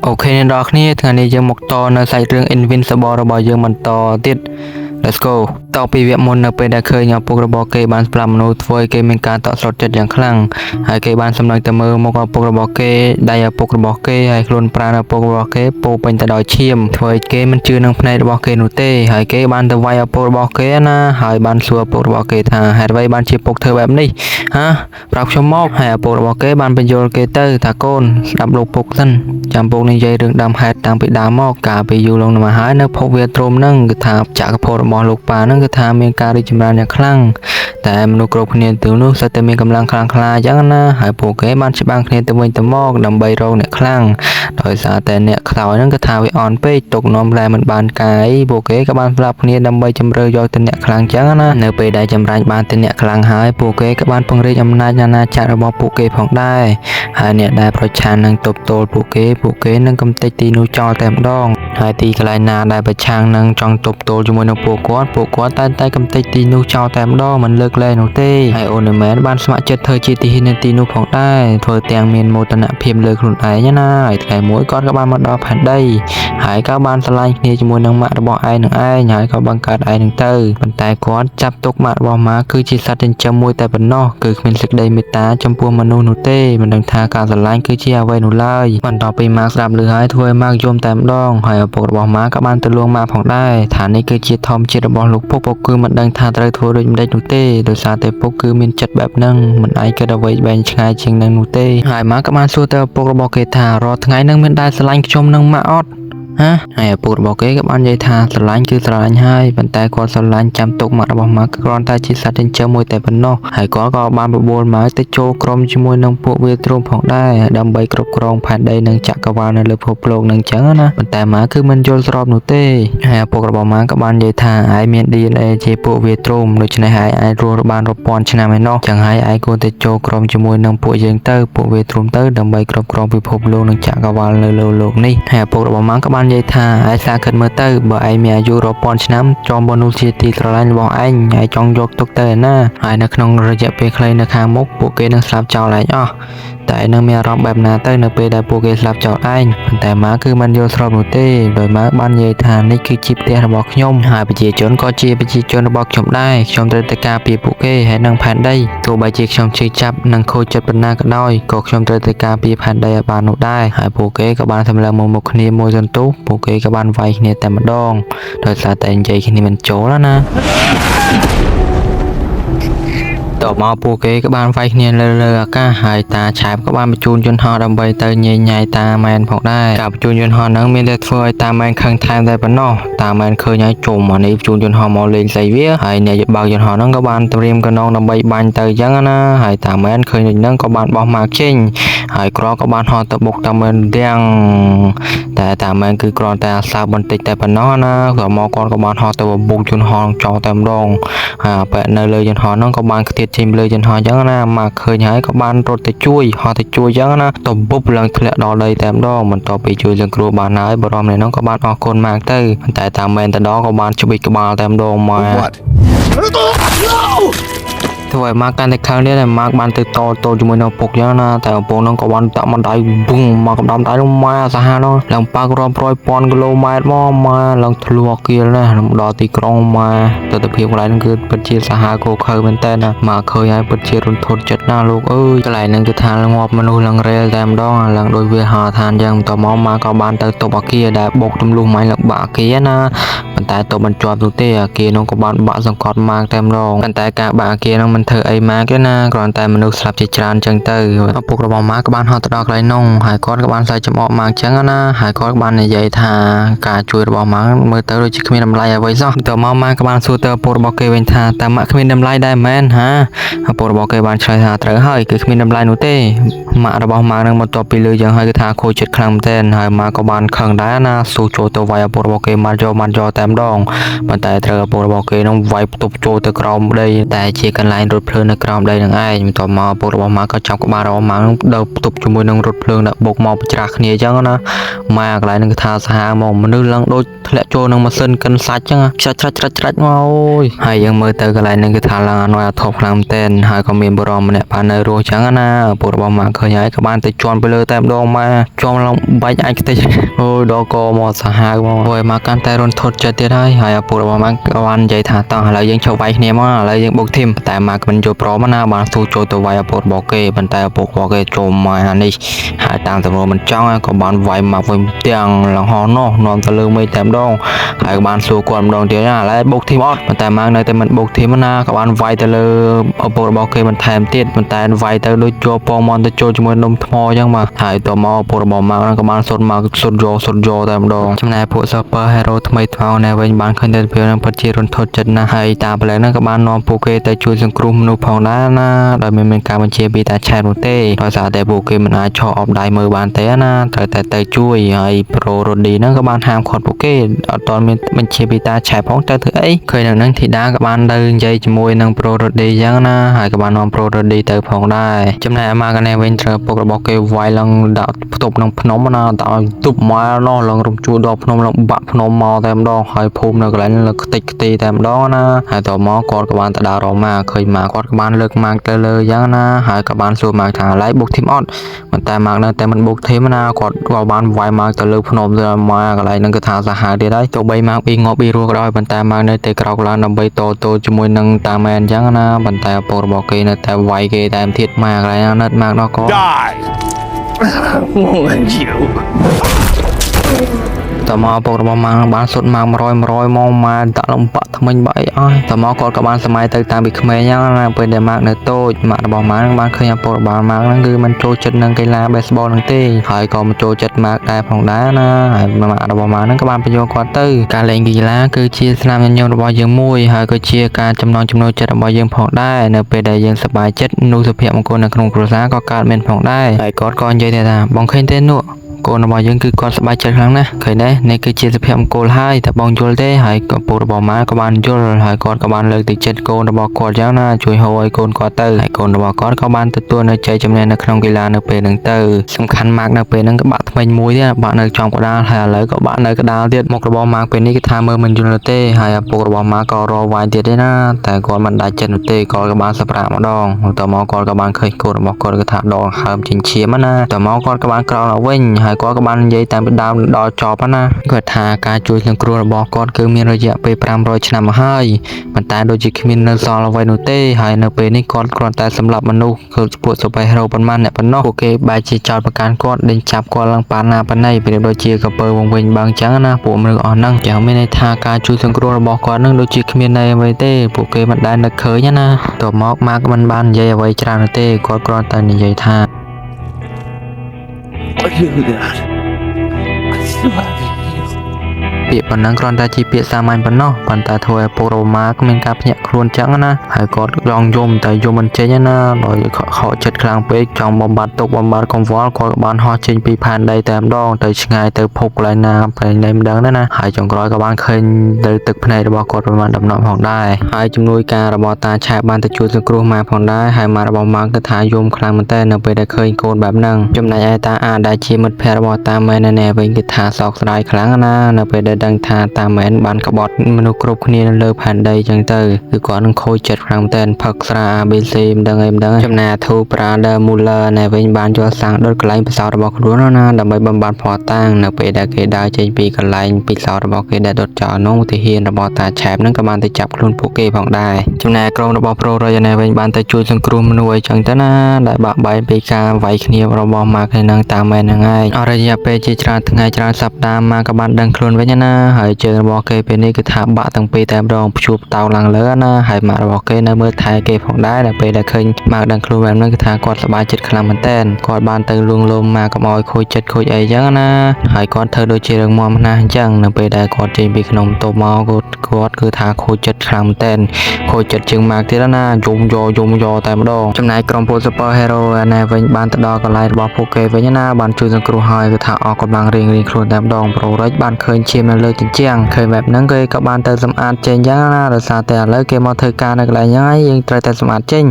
Ok nên đóគ្នាថ្ងៃនេះយើងមកតនៅសាច់រឿង Invincible របស់យើងបន្តទៀត Let's go តពីវគ្គមុននៅពេលដែលឃើញឪពុករបស់គេបានស្លាប់មនុស្សធ្វើឲ្យគេមានការតក់ស្លុតចិត្តយ៉ាងខ្លាំងហើយគេបានសម្លឹងទៅមើលមុខឪពុករបស់គេដៃឪពុករបស់គេហើយខ្លួនប្រាណឪពុករបស់គេពោពេញទៅដោយឈាមធ្វើឲ្យគេមិនជឿនឹងភ្នែករបស់គេនោះទេហើយគេបានទៅវាយឪពុករបស់គេណាហើយបានសួរឪពុករបស់គេថាហេតុអ្វីបានជាពុកធ្វើបែបនេះហាប្រាប់ខ្ញុំមកហើយឪពុករបស់គេបានបញ្យល់គេទៅថាកូនស្ដាប់លោកពុកសិនចាំពុកនិយាយរឿងដើមហេតុតាំងពីដើមមកកាលពីយូរលង់ណាស់ហើយនៅភពវាទ្រមហ្នឹងគឺថាចក្រភពរបស់លោកប៉ាហ្នឹងគឺថាមានការរីកចម្រើនយ៉ាងខ្លាំងតែមនុស្សគ្រប់គ្នាទាំងនោះសុទ្ធតែមានកម្លាំងខ្លាំងក្លាអញ្ចឹងណាហើយពួកគេបានច្បាំងគ្នាទៅវិញទៅមកដើម្បីរកអ្នកខ្លាំងដោយសារតែអ្នកខ្សោយហ្នឹងគឺថាវាអន់ពេកទុកនាំតែមិនបានកាយពួកគេក៏បានស្លាប់គ្នាដើម្បីជំរឿយកទៅអ្នកខ្លាំងអញ្ចឹងណានៅពេលដែលចម្រាញ់បានទៅអ្នកខ្លាំងហើយពួកគេក៏បានពង្រីកអំណាចអាណាចក្ររបស់ពួកគេផងដែរហើយអ្នកដែលប្រឆាំងនឹងទប់ទល់ពួកគេនឹងកំទេចទីនោះចោលតែម្ដងហើយទីកន្លែងណាដែលប្រឆាំងនឹងចង់ទប់ទល់ជាមួយនឹងពួកគាត់តែកំទេចទីនោះចោលតែម្ដងមិនលើកលែងនោះទេហើយអូនមែនបានស្ម័គ្រចិត្តធ្វើជាទីហ៊ាននៅទីនោះផងដែរធ្វើទាំងមានមោទនភាពលើខ្លួនឯងណាហើយថ្ងៃមួយគាត់ក៏បានមកដល់ផែនដីហើយក៏បានឆ្លាញ់គ្នាជាមួយនឹងម៉ាក់របស់ឯងនឹងឯងហើយក៏បង្កើតឯងនឹងទៅប៉ុន្តែគាត់ចាប់ទុកម៉ាក់របស់ម៉ាគឺជាសត្វចិញ្ចឹមមួយតែប៉ុណ្ណោះគឺគ្មានសេចក្តីមេត្តាចំពោះមនុស្សនោះទេមិនដឹងថាការឆ្លាញ់គឺជាអ្វីនោះឡើយបន្ទាប់ពីម៉ាក់ស្ដាប់ឮហើយធ្វើឲ្យម៉ាក់យំតែម្ដងហើយឪពុករបស់ម៉ាក់ក៏បានទៅលួងម៉ាក់ផងដែរថានេះគឺជាធម្មជាតិរបស់លោកពុកគឺមិនដឹងថាត្រូវធ្វើដូចម្ដេចនោះទេដោយសារតែពុកគឺមានចិត្តបែបហ្នឹងមិនអាចគិតអ្វីបែងឆ្ងាយជាងនឹងនោះទេហើយម៉ាក់ក៏បានសួរទៅឪពុករបស់គេថារាល់ថ្ងៃនឹងមានដែរស្រឡាញ់ខ្ញុំនឹងម៉ាក់អត់ហើយឪពុករបស់គេក៏បាននិយាយថាស្រឡាញ់គឺស្រឡាញ់ហើយប៉ុន្តែគាត់ស្រឡាញ់ចាំទុកម៉ាក់របស់ម៉ាក់គ្រាន់តែជាសត្វចិញ្ចឹមមួយតែប៉ុណ្ណោះហើយគាត់ក៏បានបបួលម៉ាក់ទៅចូលក្រុមជាមួយនឹងពួកវាទ្រមផងដែរដើម្បីគ្រប់គ្រងផែនដីនិងចក្រវាឡនៅលើភពលោកនឹងចឹងណាប៉ុន្តែម៉ាក់គឺមិនយល់ស្របនោះទេហើយឪពុករបស់ម៉ាក់ក៏បាននិយាយថាឯងមាន DNA ជាពួកវាទ្រមដូច្នេះឯងអាចរស់បានរាប់ពាន់ឆ្នាំឯណោះចឹងហើយឯងគួរតែចូលក្រុមជាមួយនឹងពួកយើងទៅពួកវាទ្រមទៅដើម្បីគ្រប់គ្រងពិភពលោកនិងចក្រវាឡនៅលើលោកនេះហើយឪពុករបស់ម៉ាក់ក៏បាននិយាយថាឯងសាគិតមើលទៅបើឯងមានអាយុរាប់ពាន់ឆ្នាំចំមនុស្សជាទីស្រឡាញ់របស់ឯងចង់យកទុកទៅឯណាហើយនៅក្នុងរយៈពេលខ្លីនៅខាងមុខពួកគេនឹងស្លាប់ចោលឯងអស់តែឯងនឹងមានអារម្មណ៍បែបណាទៅនៅពេលដែលពួកគេស្លាប់ចោលឯងប៉ុន្តែម៉ាគឺមិនយល់ស្របនោះទេដោយម៉ាបាននិយាយថានេះគឺជាផ្ទះរបស់ខ្ញុំហើយប្រជាជនក៏ជាប្រជាជនរបស់ខ្ញុំដែរខ្ញុំត្រូវតែការពារពួកគេហើយនឹងផែនដីទោះបីជាខ្ញុំជឿចាប់និងខូចចិត្តប៉ុណ្ណាក៏ដោយក៏ខ្ញុំត្រូវតែការពារផែនដីឲ្យបាននោះដែរហើយពួកគេក៏បានសម្លឹងមកគ្នាមួយសន្ទុះពួកគេក៏បានវាយគ្នាតែម្ដងដោយសារតែនិយាយគ្នាមិនចូលណាតមកពួកគេក៏បានវាយគ្នាលើអាកាសហើយតាឆែបក៏បានបញ្ជូនយន្តហោះដើម្បីទៅញញ៉ាយតាម៉ែនផងដែរការបញ្ជូនយន្តហោះហ្នឹងមានតែធ្វើឲ្យតាម៉ែនខឹងថែមតែប៉ុណ្ណោះតាម៉ែនឃើញហើយជុំអានេះបញ្ជូនយន្តហោះមកលេងស្អីវាហើយអ្នកបើកយន្តហោះហ្នឹងក៏បានត្រៀមកណ្ដងដើម្បីបាញ់ទៅអញ្ចឹងណាហើយតាម៉ែនឃើញដូចហ្នឹងក៏បានបោះម៉ាកចេញហើយក្រក៏បានហោះទៅបុកតាម៉ែនទាំងតែតាម៉ែនគឺគ្រាន់តែអាសើបន្តិចតែប៉ុណ្ណោះណាក៏មកគាត់ក៏បានហោះទៅបុកយន្តហោះចោលតែម្ដងហើយបែរនៅលើយន្តហោះហ្នឹងក៏បានខ្ទាតចេញលើយន្តហោះអញ្ចឹងណាមកឃើញហើយក៏បានរត់ទៅជួយហោះទៅជួយអញ្ចឹងណាទៅបុបឡើងធ្លាក់ដល់ដីតែម្ដងបន្ទាប់ពីជួយសង្គ្រោះបានហើយបរមនេះហ្នឹងក៏បានអរគុណម៉ាកទៅប៉ុន្តែតាមែនទៅដល់ក៏បានច្បិចក្បាលតែម្ដងមកធ្វើឲ្យម៉ាកាន់តែខឹងនេះតែម៉ាបានទៅតជាមួយនឹងឪពុកយ៉ាងណាតែឪពុកហ្នឹងក៏បានតាក់បណ្ដៃប៊ុងមកកំដាំដៃនោះម៉ាសាហាវនោះឡើងប៉ាក់រាប់រយពាន់គីឡូម៉ែត្រមកម៉ាឡើងធ្លុះគៀលណាដល់ទីក្រុងម៉ាទស្សនភាពកន្លែងហ្នឹងគឺពិតជាសាហាវគោខើមែនតើណាម៉ាឃើញហើយពិតជារន្ធត់ចិត្តណាលោកអើយកន្លែងហ្នឹងគឺថាងាប់មនុស្សឡើងរែលតែម្ដងឡើងដោយវាហោឋានយ៉ាងតមកម៉ាក៏បានទៅទប់អាគារដែលបុកទម្លុះម៉ៃឡើងបាក់អាគារណាប៉ុន្តែទប់មិនជាប់នោះទេអាគារនោះក៏បានបាក់សង្កត់ម៉ាតែម្ដងប៉ុន្តែការបាក់អាគារហ្នឹងមិនធ្វើអីម៉ាគេណាគ្រាន់តែមនុស្សស្លាប់ជាច្រើនចឹងទៅឪពុករបស់ម៉ាក៏បានហត់ទៅដល់កន្លែងនោះហើយគាត់ក៏បានសើចចំអកម៉ាចឹងណាហើយគាត់ក៏បាននិយាយថាការជួយរបស់ម៉ាមើលទៅដូចជាគ្មានតម្លៃអ្វីសោះតមកម៉ាក៏បានសួរទៅឪពុករបស់គេវិញថាតើម៉ាក់គ្មានតម្លៃដែរមែនហាឪពុករបស់គេបានឆ្លើយថាត្រូវហើយគឺគ្មានតម្លៃនោះទេម៉ាក់របស់ម៉ានឹងបន្ទាប់ពីលឺយ៉ាងហើយគឺថាខូចចិត្តខ្លាំងមែនទែនហើយម៉ាក៏បានខឹងដែរណាស៊ូចូលទៅវាយឪពុករបស់គេម៉ាត់យកតែម្ ម្ដងប៉ុន្តែត្រូវឪពុករបស់គេនឹងវាយផ្ទប់ចូលទៅក្រោមដីតែជាកន្លែងរថភ្លើងនៅក្រោមដីនឹងឯងបន្ទាប់មកឪពុករបស់ម៉ាក់ក៏ចាប់ក្បាលរបស់ម៉ាក់នឹងដើរផ្ទប់ជាមួយនឹងរថភ្លើងដាក់បុកមកច្រាស់គ្នាអញ្ចឹងណាម៉ាក់កន្លែងនឹងថាសាហាវមកមនុស្សឡើងដូចធ្លាក់ចូលនឹងម៉ាស៊ីនកិនសាច់អញ្ចឹងខ្ចាច់ច្រាច់មកអូយហើយយើងមើលទៅកន្លែងនឹងគឺថាឡើងអនុអាធប់ខ្លាំងមែនទែនហើយក៏មានបរិមម្នាក់បាននៅរស់អញ្ចឹងណាឪពុករបស់ម៉ាក់ឃើញហើយក៏បានទៅជន់ទៅលើតែម្ដងម៉ាជន់ឡើងបាច់អាចខ្ទេចអូយដល់កមកសាហាវមកហើយម៉ាក់កាន់តែរន្ធត់ចិត្តទៀតហើយឪពុករបស់ម៉ាក់ក៏បាននិយាយថាតោះឥឡូវយើងឈប់វាយគ្នាមកឥឡូវយើងបុកធីមតែម៉ាក់ក៏មិនយល់ព្រមណាបានទូចូលទៅវាយឪពុករបស់គេប៉ុន្តែឪពុករបស់គេចូលមកអានេះហើយតាមទម្លាប់មិនចង់ក៏បានវាយម៉ាក់វិញទាំងលង្ហនោះនាំទៅលើមេតែម្ដងហើយក៏បានសួរគាត់ម្ដងទៀតណាឥឡូវបុកធីមអត់ប៉ុន្តែម៉ាក់នៅតែមិនបុកធីមណាក៏បានវាយទៅលើឪពុករបស់គេបន្ថែមទៀតប៉ុន្តែវាយទៅដូចជាប់ពងមន់ទៅចូលជាមួយនំថ្មអញ្ចឹងបាទហើយតមកឪពុករបស់ម៉ាក់ក៏បានសុតយកតែម្ដងចំណែកពួក Super Hero ថ្មីថ្មោងនេះវិញបានឃើញតែភាពនឹងពិតជារន្ធត់ចិត្តណាស់ហើយតាប្លែកហ្នឹងក៏បាននាំពួកគេទៅជួយសង្គ្រោះមនុស្សផងដែរណាដោយមិនមានការបញ្ជាពីតាឆែតនោះទេដោយសារតែពួកគេមិនអាចឈរអបដៃមើលបានទេណាត្រូវតែទៅជួយហើយប្រូរ៉ូឌីហ្នឹងក៏បានហាមឃាត់ពួកគេអត់ទាន់មានបញ្ជាពីតាឆែតផងទៅធ្វើអីឃើញនឹងធីតាក៏បានទៅនិយាយជាមួយនឹងប្រូរ៉ូឌីអញ្ចឹងណាហើយក៏បាននាំប្រូរ៉ូឌីទៅផងដែរចំណែកអាម៉ាកនេះវិញត្រូវពុករបស់គេវាយឡើងដាក់ផ្ទប់នឹងភ្នំណាដល់ឲ្យទប់មកនោះឡើងរំជួលដល់ភ្នំឡើងបាក់ភ្នំមកតែម្ដងហើយភូមិនៅកន្លែងលើខ្ទេចខ្ទីតែម្ដងណាហើយតមកគាត់ក៏បានទៅដល់រម៉ាឃើញម៉ាគាត់ក៏បានលើកម៉ាក់ទៅលើយ៉ាងណាហើយក៏បានសួរម៉ាក់ថាឡៃបុកធីមអត់ប៉ុន្តែម៉ាក់នៅតែមិនបុកធីមណាគាត់ក៏បានវាយម៉ាក់ទៅលើភ្នំទៅម៉ាកន្លែងហ្នឹងគឺថាសាហាវទៀតហើយទោះបីម៉ាក់ពីងាប់ពីរស់ក៏ដោយប៉ុន្តែម៉ាក់នៅតែក្រោកឡើងដើម្បីតទល់ជាមួយនឹងតាមែនអញ្ចឹងណាប៉ុន្តែឪពុករបស់គេនៅតែវាយគេតែទៀតម៉ាក់កន្លែងហ្នឹងម៉ាក់នោះក៏ តមកពុករបស់ម៉ាក់បានសុតម៉ាក់100មកម៉ាដាក់លំបាក់ថ្មិញបាក់អីអស់តមកគាត់ក៏បានសម័យទៅតាមពីក្មេងអញ្ចឹងណាពេលដែលម៉ាក់នៅតូចម៉ាក់របស់ម៉ាក់បានឃើញឪពុករបស់ម៉ាក់ហ្នឹងគឺមិនចូលចិត្តនឹងកីឡា baseball ហ្នឹងទេហើយក៏មិនចូលចិត្តម៉ាក់ដែរផងដែរណាហើយម៉ាក់របស់ម៉ាក់ហ្នឹងក៏បានបញ្យល់គាត់ទៅការលេងកីឡាគឺជាស្នាមញញឹមរបស់យើងមួយហើយក៏ជាការចំណងចំណូលចិត្តរបស់យើងផងដែរនៅពេលដែលយើងសប្បាយចិត្តនោះសុភមង្គលនៅក្នុងគ្រួសារក៏កើតមានផងដែរហើយគាត់ក៏និយាយថាបងឃើញទេនោះកូនរបស់យើងគឺគាត់សប្បាយចិត្តខ្លាំងណាស់ឃើញទេនេះគឺជាសុភមង្គលហើយតែបងយល់ទេហើយក៏ពូរបស់ម៉ាក៏បានយល់ហើយគាត់ក៏បានលើកទឹកចិត្តកូនរបស់គាត់យ៉ាងណាជួយហៅឲ្យកូនគាត់ទៅហើយកូនរបស់គាត់ក៏បានទទួលនៅជ័យជំនះនៅក្នុងកីឡានៅពេលហ្នឹងទៅសំខាន់ម៉ាក់នៅពេលហ្នឹងក៏បាក់ថ្មិញមួយទៀតបាក់នៅចំកដាលហើយឥឡូវក៏បាក់នៅកដាលទៀតមុខរបស់ម៉ាក់ពេលនេះគឺថាមើលមិនយល់ទេហើយឪពុករបស់ម៉ាក់ក៏រវាយទៀតទេណាតែគាត់មិនដាច់ចិត្តនោះទេគាត់ក៏បានសម្រាប់ម្ដងតមកគាត់ក៏បានឃើញកូនរបស់គាត់គឺថាដងហើមចិញ្ចៀមណាតមកគាត់ក៏បានក្រោកឡើងវិញហើយគាត់ក៏បាននិយាយតាមពីដើមដល់ចប់ណាគាត់ថាការជួយសង្គ្រោះរបស់គាត់គឺមានរយៈពេល500ឆ្នាំមកហើយប៉ុន្តែដូចជាគ្មាននៅសល់អ្វីនោះទេហើយនៅពេលនេះគាត់គ្រាន់តែសម្លាប់មនុស្សគឺពួក Super Hero ប៉ុន្មានអ្នកប៉ុណ្ណោះពួកគេបែរជាចោទប្រកាន់គាត់ដេញចាប់គាត់ឡើងប៉ាណាប៉ណៃប្រៀបដូចជាកពើវងវិញបើងចឹងណាពួកមនុស្សអស់ហ្នឹងយ៉ាងមានន័យថាការជួយសង្គ្រោះរបស់គាត់នឹងដូចជាគ្មានន័យអ្វីទេពួកគេមិនដែលនឹកឃើញណាតមកម៉ាក់មិនបាននិយាយអ្វីច្រើននោះទេគាត់គ្រាន់តែនិយាយថា ពាក្យប៉ុណ្ណឹងគ្រាន់តែជាពាក្យសាមញ្ញប៉ុណ្ណោះប៉ុន្តែធ្វើឲ្យពុករបស់ម៉ាគ្មានការភ្ញាក់ខ្លួនចឹងណាហើយគាត់ឡងយំតែយំមិនចេញណាដោយខកចិត្តខ្លាំងពេកចង់បំបត្តិទុកបំបត្តិកង្វល់គាត់បានហោះចេញពីផែនដីតែម្ដងទៅឆ្ងាយទៅភពកន្លែងណាផ្សេងមិនដឹងណាហើយចុងក្រោយក៏បានឃើញទៅទឹកភ្នែករបស់គាត់ប្រមាណដំណក់ផងដែរហើយជំនួយការរបស់តាឆែបានទៅជួយសង្គ្រោះម៉ាផងដែរហើយម៉ារបស់ម៉ាគឺថាយំខ្លាំងមែនតើនៅពេលដែលឃើញកូនបែបហ្នឹងចំណែកឯតាអាដែលជាមិត្តភក្តិរបស់តាមែនណែវិញគឺថាសោកស្ដាយខ្លាំងណានៅពេលដែលដឹងថាតាមែនបានក្បត់មនុស្សគ្រប់គ្នានៅលើផែនដីចឹងទៅគឺគាត់នឹងខូចចិត្តខ្លាំងតែនផឹកស្រា ABC មិនដឹងអីមិនដឹងចំណែកធូ Prada Muller ណែវិញបានយកសាំងដុតកន្លែងពិសោធន៍របស់ខ្លួនណាដើម្បីបំបត្តិភ័ស្តុតាងនៅពេលដែលគេដើរចេញពីកន្លែងពិសោធន៍របស់គេដែលដុតចោលនោះទាហានរបស់តាឆែបនឹងក៏បានទៅចាប់ខ្លួនពួកគេផងដែរចំណែកក្រុមរបស់ Pro Roy ណែវិញបានទៅជួយសង្គ្រោះមនុស្សអីចឹងទៅណាដែលបាក់បែកពីការវាយគ្នារបស់ Mark នឹងតាមែនហ្នឹងហើយអររយៈពេលជាច្រើនថ្ងៃច្រើនសប្តាហ៍ Mark ក៏បានដឹងខ្លួនវិញណាហើយជើងរបស់គេពេលនេះគឺថាបាក់ទាំងពីរតែម្ដងព្យួរតោឡើងលើណាហើយម៉ាក់របស់គេនៅមើលថែគេផងដែរដល់ពេលដែលឃើញម៉ាក់ដឹងខ្លួនបែបហ្នឹងគឺថាគាត់សប្បាយចិត្តខ្លាំងមែនតើគាត់បានទៅលួងលោមម៉ាក់កុំឲ្យខូចចិត្តខូចអីចឹងណាហើយគាត់ធ្វើដូចជារឿងមមណាស់អញ្ចឹងនៅពេលដែលគាត់ចេញពីក្នុងតូបមកគាត់គឺថាខូចចិត្តខ្លាំងមែនតើខូចចិត្តជាងម៉ាក់ទៀតណាយំយកតែម្ដងចំណែកក្រុមពល Super Hero ណែវិញបានទៅដល់កន្លែងរបស់ពួកគេវិញណាបានជួយសង្គ្រោះហើយគឺថាអស់កម្លាំងរៀងខ្លួនតែម្ដងប្រូរិចបានឃើញឈាមនៅ លើជញ្ជាំងឃើញបែបហ្នឹងគេក៏បានទៅសម្អាតចេញយ៉ាងណាដោយសារតែឥឡូវគេមកធ្វើការនៅកន្លែងហ្នឹងហើយយើងត្រូវតែសម្អាតចេញ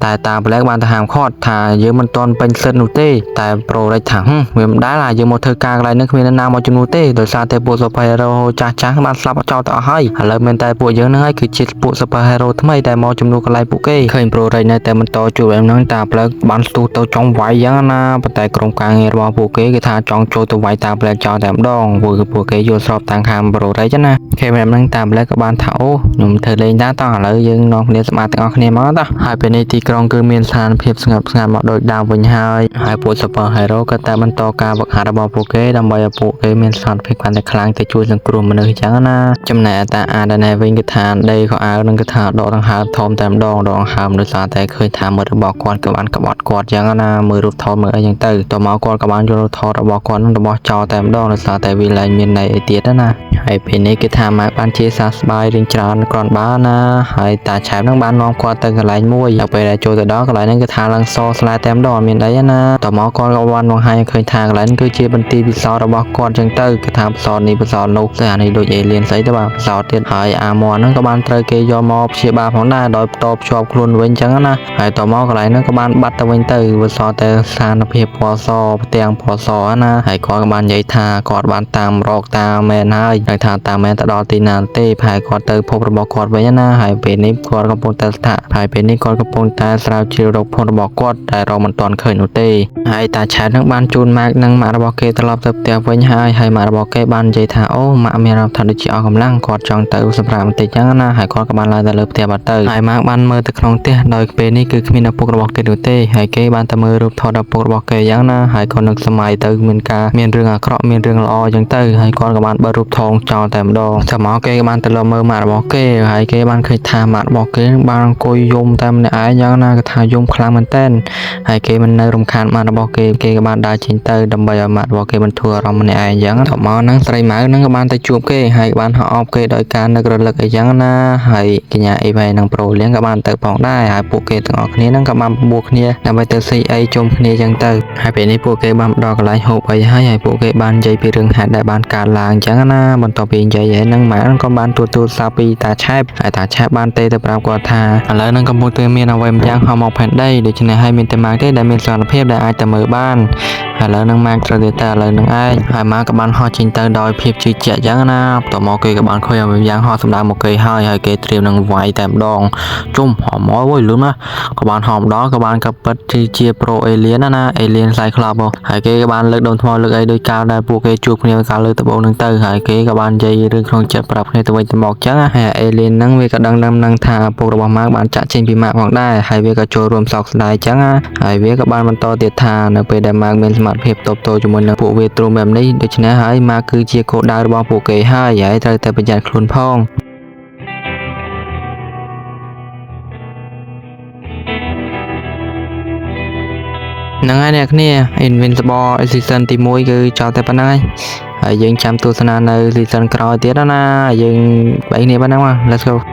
តែតា Black បានទៅហាមឃាត់ថាយើងមិនទាន់ពេញសិទ្ធនោះទេតែ Pro Red ថាវាមិនដែលយើងមកធ្វើការកន្លែងហ្នឹងគ្មាននរណាមកជំនួសទេដោយសារតែពួក Super Hero ចាស់បានស្លាប់ចោលទៅអស់ហើយឥឡូវមានតែពួកយើងហ្នឹងហើយគឺជាពួក Super Hero ថ្មីដែលមកជំនួសកន្លែងពួកគេឃើញ Pro Red នៅតែបន្តជួបបែបហ្នឹងតា Black បានស្ទុះទៅចង់វាយយ៉ាងណាប៉ុន្តែក្រុមការងាររបស់ពួកគេគេថាចង់ចូលទៅវាយតា Black ចោលតែម្ដងពួកគេយល់ស្របតាមខាង Pro Red ណាគេបែបហ្នឹងតា Black ក៏បានថាអូខ្ញុំធ្វើលេងដែរតោះឥឡូវយើងនាំគ្នាសម្អាតទាំងអស់គ្នាមកតោះហើយពេលនេះទីក្រុងគឺមានស្ថានភាពស្ងប់ស្ងាត់មកដូចដើមវិញហើយពួក Super Hero ក៏តែបន្តការវឹកហាត់របស់ពួកគេដើម្បីឲ្យពួកគេមានស្ថិរភាពកាន់តែខ្លាំងទៅជួយសង្គ្រោះមនុស្សអញ្ចឹងណាចំណែកតាអាដណែវិញគឺថាដេកខោអាវនឹងគឺថាដកដង្ហើមធំតែម្ដងដកដង្ហើមដោយសារតែឃើញថាមើលរបស់គាត់ក៏បានក្បត់គាត់អញ្ចឹងណាមើលរូបថតមើលអីអញ្ចឹងទៅតមកគាត់ក៏បានយករូបថតរបស់គាត់នឹងរបស់ចោលតែម្ដងដោយសារតែវាលែងមានន័យអីទៀតណាហើយពេលនេះគឺថាម៉ាក់បានជាសះស្បើយរៀងច្រើនគ្រាន់បើណាហើយតាឆែបនឹងបាននាំគាត់ទៅកន្លែងមួយដល់ពេលដែលចូលទៅដល់កន្លែងហ្នឹងគឺថាឡើងសស្លាតែម្ដងអត់មានអីណាតមកគាត់ក៏បានបង្ហាញឃើញថាកន្លែងគឺជាបន្ទីពិសោធន៍របស់គាត់អញ្ចឹងទៅគឺថាពិសោធន៍នេះពិសោធន៍នោះតែអានេះដូចអេលៀនស្អីទៅបាទពិសោធន៍ទៀតហើយអាមហ្នឹងក៏បានត្រូវគេយកមកព្យាបាលផងដែរដោយបន្តភ្ជាប់ខ្លួនវិញអញ្ចឹងណាហើយតមកកន្លែងហ្នឹងក៏បានបាត់ទៅវិញទៅវាសតែស្ថានភាពពណ៌សផ្ទាំងពណ៌សណាហើយគាត់ក៏បាននិយាយថាគាត់បានតាមរកតាមែនហើយហើយថាតាមែនទៅដល់ទីណាទេផែគាត់ទៅភពរបស់គាត់វិញណាហើយពេលនេះគាត់កំពុងតែហើយពេលនេះគាត់កំពុងតែស្រាវជ្រាវរកភពរបស់គាត់តែរកមិនទាន់ឃើញនោះទេហើយតាឆែតនឹងបានជូនម៉ាក់និងម៉ាក់របស់គេត្រឡប់ទៅផ្ទះវិញហើយម៉ាក់របស់គេបាននិយាយថាអូម៉ាក់មានអារម្មណ៍ថាដូចជាអស់កម្លាំងគាត់ចង់ទៅសម្រាប់បន្តិចចឹងណាហើយគាត់ក៏បានឡើងទៅលើផ្ទះបាត់ទៅហើយម៉ាក់បានមើលទៅក្នុងផ្ទះដោយពេលនេះគឺគ្មានឪពុករបស់គេនោះទេហើយគេបានតែមើលរូបថតឪពុករបស់គេយ៉ាងណាហើយគាត់នឹកសម័យទៅមានរឿងអាក្រក់មានរឿងល្អចឹងទៅហើយគាត់ក៏បានបើរូបថងចោលតែម្ដងតែមកគេក៏បានទៅលើមើលម៉ាក់របស់គេហើយគេបានឃើញថាម៉ាក់របស់គេបានអង្គុយយំតែម្នាក់ឯងយ៉ាងណាគេថាយំខ្លាំងមែនតើហើយគេមិននៅរំខានម៉ាក់របស់គេក៏បានដើរចេញទៅដើម្បីឲ្យម៉ាក់របស់គេបន្ធូរអារម្មណ៍ម្នាក់ឯងយ៉ាងទៅមកហ្នឹងស្រីម៉ៅហ្នឹងក៏បានទៅជួបគេហើយបានហៅអបគេដោយការនឹករលឹកអីយ៉ាងណាហើយកញ្ញាអីវ៉ៃនិងប្រូលៀងក៏បានទៅផងដែរហើយពួកគេទាំងអស់គ្នាហ្នឹងក៏បានបួគ្នាដើម្បីទៅស៊ីអីជុំគ្នាចឹងទៅហើយពេលនេះពួកគេបានដល់កន្លែងហូបអីហើយពួកគេបាននិយាយពីរឿងហេតុដែលបានកើតឡើងចឹងណាបន្ទាប់ពីនិយាយហ្នឹងម៉ាក់ហ្នឹងក៏បានទទួលសារពីតាឆែបហើយតាឆែបបានទេទៅប្រាប់គាត់ថាឥឡូវហ្នឹងកំពុងតែមានអ្វីម្យ៉ាងហោះមកផែនដីដូច្នេះហើយមានតែម៉ាក់ទេដែលមានសមត្ថភាពដែលអាចទៅមើលបានឥឡូវហ្នឹងម៉ាក់ត្រូវតែឥឡូវហ្នឹងឯងហើយម៉ាក់ក៏បានហោះចេញទៅដោយភាពជឿជាក់ចឹងណាបន្ទាប់មកគេក៏បានឃើញអ្វីម្យ៉ាងហោះសម្ដៅមកគេហើយគេត្រៀមនឹងវាយតែម្ដងជុំហោះមកវយលឿនណាក៏បានហោះម្ដងក៏បានកាពិតជាប្រូអេលៀនណាអេលៀនខ្សែក្លាប់ហើយគេក៏បានលើកដុំថ្មលើកអីដោយកាលដែលពួកគេជួបគ្នាកាលលើកដំបូងហ្នឹងទៅហើយគេក៏បាននិយាយរឿងក្នុងចិត្តប្រាប់គ្នាទៅវិញទៅមកចឹងហើយអេលៀនហ្នឹងវាក៏ដឹងនឹងថាពុករបស់ម៉ាក់បានចាក់ចេញពីម៉ាក់ផងដែរហើយវាក៏ចូលរួមសោកស្ដាយចឹងហើយវាក៏បានបន្តទៀតថានៅពេលដែលម៉ាក់មានសមត្ថភាពតបតូជាមួយនឹងពួកវាទ្រូមបែបនេះដូច្នេះហើយម៉ាក់គឺជាគោលដៅរបស់ពួកគេហើយត្រូវតែប្រយ័ត្នខ្លួនផងហ្នឹងហើយអ្នកគ្នា Invincible Season ទី1គឺចោលតែប៉ុណ្ណឹងហើយយើងចាំទស្សនានៅ Season ក្រោយទៀតណាយើងបែកគ្នាប៉ុណ្ណឹងមក Let's go